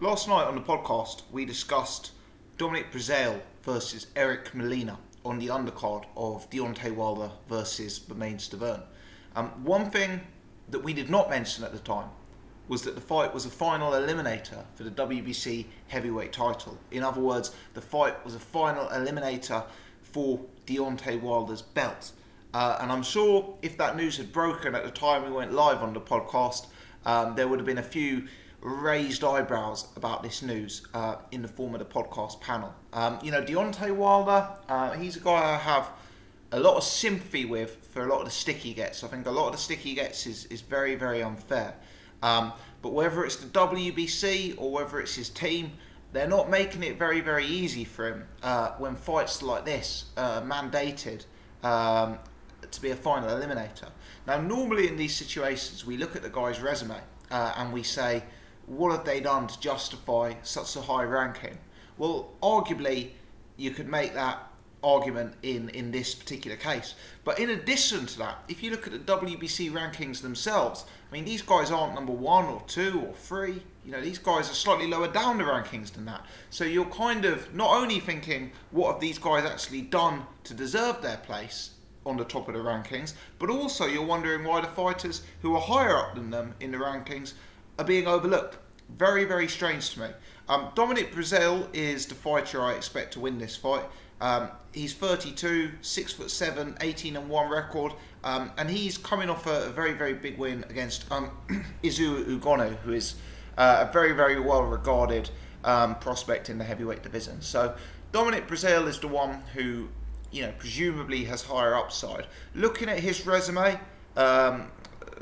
Last night on the podcast, we discussed Dominic Breazeale versus Eric Molina on the undercard of Deontay Wilder versus Bermane. One thing that we did not mention at the time was that the fight was a final eliminator for the WBC heavyweight title. In other words, the fight was a final eliminator for Deontay Wilder's belt. And I'm sure if that news had broken at the time we went live on the podcast, there would have been a few raised eyebrows about this news in the form of the podcast panel. Deontay Wilder, he's a guy I have a lot of sympathy with for a lot of the stick he gets. I think a lot of the stick he gets is very, very unfair. But whether it's the WBC or whether it's his team, they're not making it very, very easy for him when fights like this are mandated to be a final eliminator. Now, normally in these situations, we look at the guy's resume and we say, what have they done to justify such a high ranking? Well, arguably, you could make that argument in this particular case. But in addition to that, if you look at the WBC rankings themselves, I mean, these guys aren't number 1 or 2 or 3. These guys are slightly lower down the rankings than that. So you're kind of not only thinking, what have these guys actually done to deserve their place on the top of the rankings, but also you're wondering why the fighters who are higher up than them in the rankings are being overlooked. Very, very strange to me. Dominic Breazeale is the fighter I expect to win this fight. He's 32, 6'7", 18-1 record, and he's coming off a very, very big win against Izu Ugonu, who is a very, very well-regarded prospect in the heavyweight division. So Dominic Breazeale is the one who, presumably has higher upside. Looking at his resume,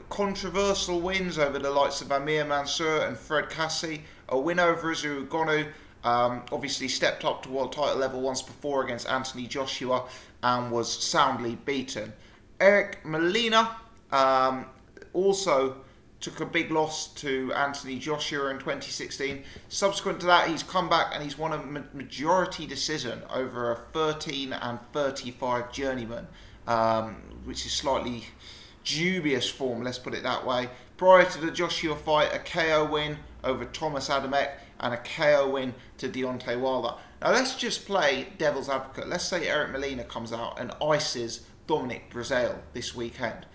controversial wins over the likes of Amir Mansour and Fred Cassie, a win over Izu Ugonu, obviously stepped up to world title level once before against Anthony Joshua and was soundly beaten. Eric Molina also took a big loss to Anthony Joshua in 2016. Subsequent to that, he's come back and he's won a majority decision over a 13-35 journeyman, which is slightly dubious form, let's put it that way. Prior to the Joshua fight, a KO win over Thomas Adamek and a KO win to Deontay Wilder. Now let's just play devil's advocate. Let's say Eric Molina comes out and ices Dominic Breazeale this weekend.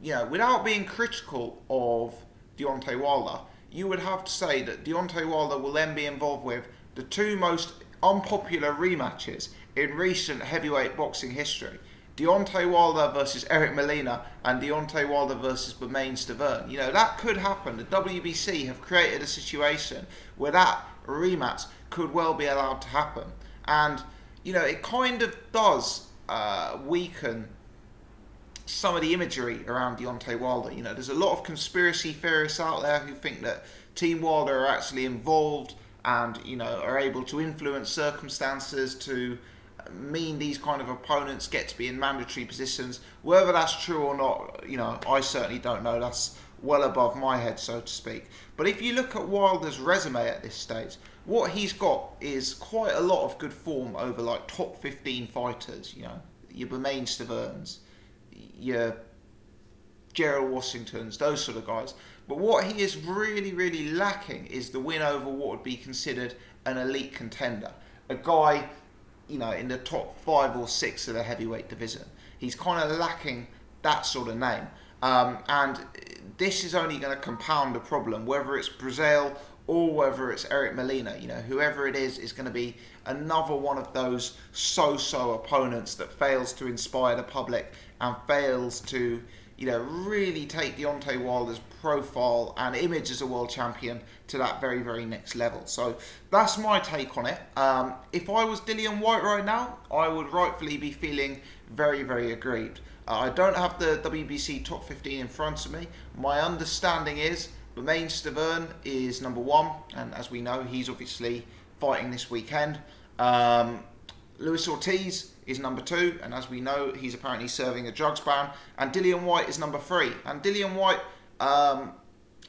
Without being critical of Deontay Wilder, you would have to say that Deontay Wilder will then be involved with the two most unpopular rematches in recent heavyweight boxing history. Deontay Wilder versus Eric Molina and Deontay Wilder versus Bermane. That could happen. The WBC have created a situation where that rematch could well be allowed to happen. And, it kind of does weaken some of the imagery around Deontay Wilder. There's a lot of conspiracy theorists out there who think that Team Wilder are actually involved and, are able to influence circumstances to mean these kind of opponents get to be in mandatory positions. Whether that's true or not, I certainly don't know. That's well above my head, so to speak. But if you look at Wilder's resume at this stage, what he's got is quite a lot of good form over like top 15 fighters, your Bermane, your Gerald Washingtons, those sort of guys. But what he is really, really lacking is the win over what would be considered an elite contender. A guy, in the top 5 or 6 of the heavyweight division. He's kind of lacking that sort of name. And this is only going to compound the problem, whether it's Breazeale or whether it's Eric Molina. Whoever it is going to be another one of those so-so opponents that fails to inspire the public and fails to, really take Deontay Wilder's profile and image as a world champion to that very, very next level. So that's my take on it. If I was Dillian Whyte right now, I would rightfully be feeling very, very aggrieved. I don't have the WBC top 15 in front of me. My understanding is Bermane is number 1, and as we know, he's obviously fighting this weekend. Luis Ortiz is number 2, and as we know, he's apparently serving a drugs ban. And Dillian Whyte is number 3. And Dillian Whyte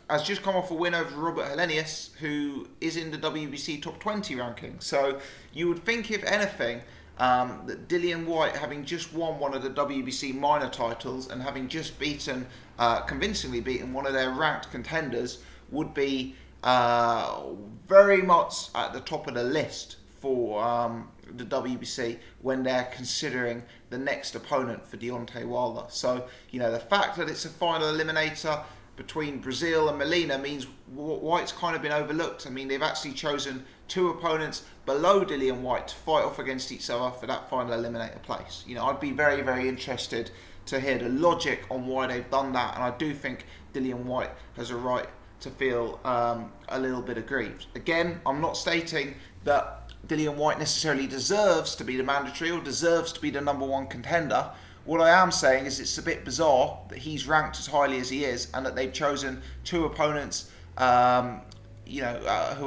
has just come off a win over Robert Helenius, who is in the WBC top 20 ranking. So you would think, if anything, that Dillian Whyte, having just won one of the WBC minor titles and having just convincingly beaten one of their ranked contenders, would be very much at the top of the list for the WBC when they're considering the next opponent for Deontay Wilder. So, the fact that it's a final eliminator between Breazeale and Molina means Whyte's kind of been overlooked. I mean, they've actually chosen 2 opponents below Dillian Whyte to fight off against each other for that final eliminator place. I'd be very, very interested to hear the logic on why they've done that, and I do think Dillian Whyte has a right to feel a little bit aggrieved. Again, I'm not stating that Dillian Whyte necessarily deserves to be the mandatory or deserves to be the #1 contender. What I am saying is it's a bit bizarre that he's ranked as highly as he is and that they've chosen 2 opponents who are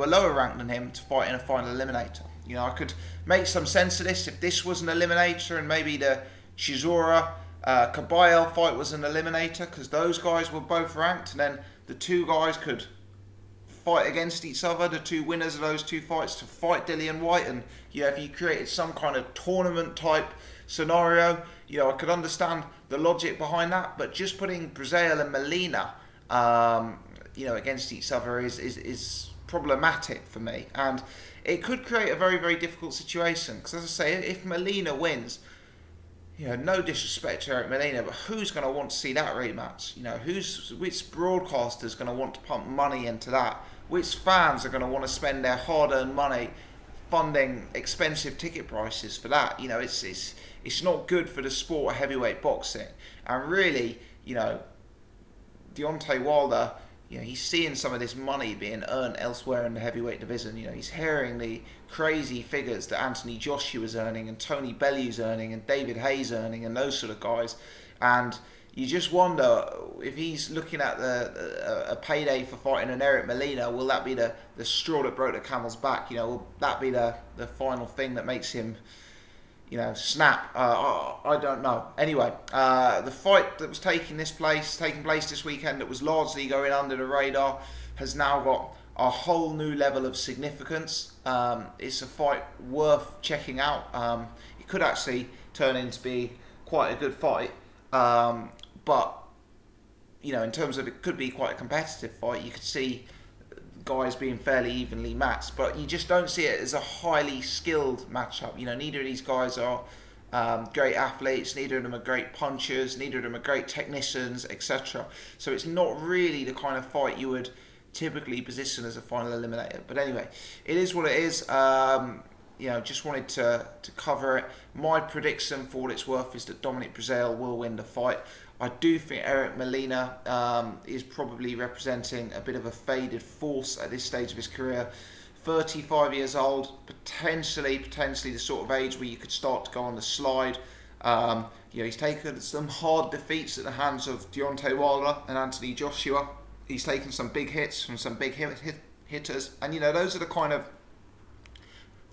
lower ranked than him to fight in a final eliminator. I could make some sense of this if this was an eliminator and maybe the Chisora Caballero fight was an eliminator, because those guys were both ranked, and then the 2 guys could fight against each other, the 2 winners of those 2 fights, to fight Dillian Whyte. And if you created some kind of tournament type scenario, I could understand the logic behind that. But just putting Breazeale and Molina against each other is problematic for me, and it could create a very, very difficult situation, because as I say, if Molina wins, no disrespect to Eric Molina, but who's going to want to see that rematch? Which broadcaster's going to want to pump money into that? Which fans are going to want to spend their hard-earned money funding expensive ticket prices for that? It's not good for the sport of heavyweight boxing. And really, Deontay Wilder, he's seeing some of this money being earned elsewhere in the heavyweight division. He's hearing the crazy figures that Anthony Joshua's earning and Tony Bellew's earning and David Hayes earning and those sort of guys. And you just wonder if he's looking at a payday for fighting an Eric Molina, will that be the straw that broke the camel's back? Will that be the final thing that makes him snap? I don't know. Anyway, the fight that was taking place this weekend, that was largely going under the radar, has now got a whole new level of significance. It's a fight worth checking out. It could actually turn into be quite a good fight, but in terms of, it could be quite a competitive fight. You could see guys being fairly evenly matched, but you just don't see it as a highly skilled matchup. Neither of these guys are great athletes, neither of them are great punchers, neither of them are great technicians, etc. So it's not really the kind of fight you would typically position as a final eliminator. But anyway, it is what it is. Just wanted to cover it. My prediction, for what it's worth, is that Dominic Breazeale will win the fight. I do think Eric Molina is probably representing a bit of a faded force at this stage of his career. 35 years old, potentially the sort of age where you could start to go on the slide. He's taken some hard defeats at the hands of Deontay Wilder and Anthony Joshua. He's taken some big hits from some big hitters, and those are the kind of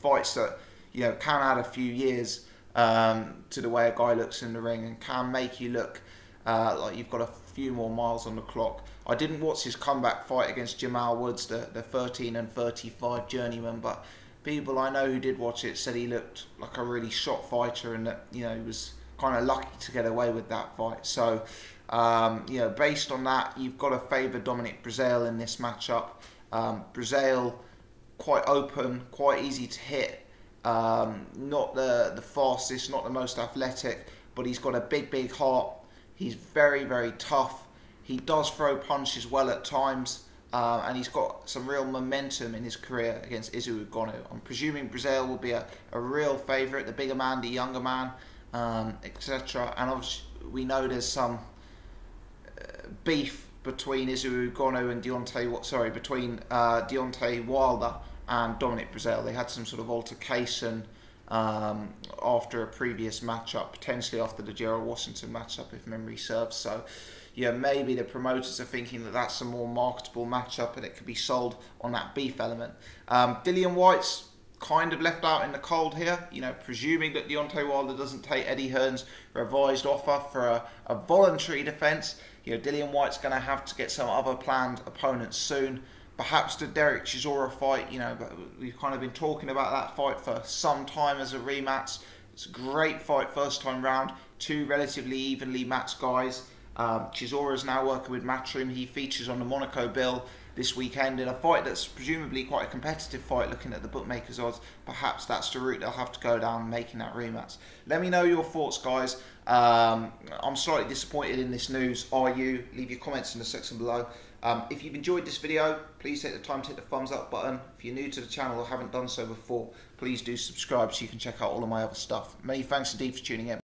fights that can add a few years to the way a guy looks in the ring, and can make you look like you've got a few more miles on the clock. I didn't watch his comeback fight against Jamal Woods, the 13 and 35 journeyman, but people I know who did watch it said he looked like a really shot fighter, and that he was kind of lucky to get away with that fight. So based on that, you've got to favour Dominic Breazeale in this matchup. Breazeale, quite open, quite easy to hit, not the fastest, not the most athletic, but he's got a big heart. He's very, very tough. He does throw punches well at times, and he's got some real momentum in his career against Izu Ugonu. I'm presuming Breazeale will be a real favourite, the bigger man, the younger man, etc. And obviously we know there's some beef between Izu Ugonu and Deontay Wilder and Dominic Breazeale. They had some sort of altercation after a previous matchup, potentially after the Gerald Washington matchup, if memory serves. So maybe the promoters are thinking that that's a more marketable matchup and it could be sold on that beef element. Dillian Whyte's kind of left out in the cold here, presuming that Deontay Wilder doesn't take Eddie Hearn's revised offer for a voluntary defence. Dillian Whyte's going to have to get some other planned opponents soon. Perhaps the Derek Chisora fight, but we've kind of been talking about that fight for some time as a rematch. It's a great fight first time round, 2 relatively evenly matched guys. Chisora's now working with Matchroom. He features on the Monaco bill this weekend in a fight that's presumably quite a competitive fight looking at the bookmakers' odds. Perhaps that's the route they'll have to go down, making that rematch. Let me know your thoughts, guys. I'm slightly disappointed in this news. Are you? Leave your comments in the section below. If you've enjoyed this video, please take the time to hit the thumbs up button. If you're new to the channel or haven't done so before, please do subscribe so you can check out all of my other stuff. Many thanks indeed for tuning in.